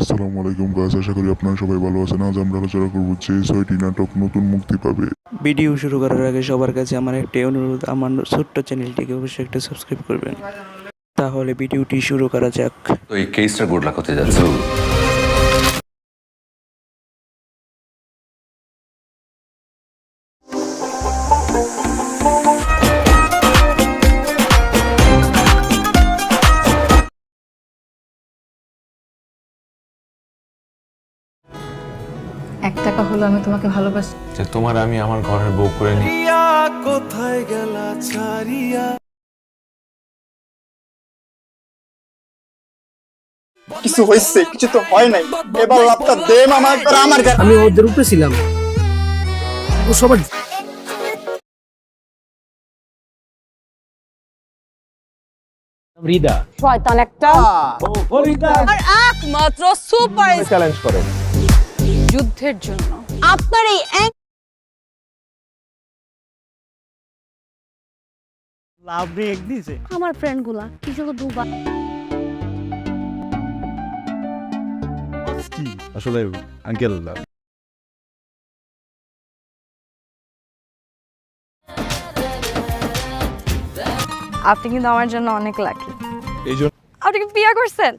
আসসালামু আলাইকুম গাইস, আশা করি আপনারা সবাই ভালো আছেন। আজ আমরা আলোচনা করব যে 6টি নাটক নতুন মুক্তি পাবে। ভিডিও শুরু করার আগে সবার কাছে আমার একটাই অনুরোধ, আমার ছোট্ট চ্যানেলটিকে অবশ্যই একটা সাবস্ক্রাইব করবেন। তাহলে ভিডিওটি শুরু করা যাক। তো এই কেসটা গুড লাক হতে যাচ্ছে। ৳1 হলো আমি তোমাকে ভালোবাসি। যে তোমার আমি আমার ঘরের বউ করে নিই। কোথায় গেলা ছাড়িয়া কিছু হয়েছে, কিছু তো হয় নাই। এবার লাভটা দে মামা, একবার আমার গায়ে। আমি ওদের উপরে ছিলাম, ও সবার রিদা শয়তান একটা আর একমাত্র সুপার চ্যালেঞ্জ করে যুদ্ধের জন্য আপনার এই লাভ ব্রেক দিছে। আমার ফ্রেন্ড গুলা কিছু দুবার আসলে আঙ্কেল আপনি কিন্তু আমার জন্য অনেক লাকি। এই জন্য আপনি কি বিয়ে করছেন?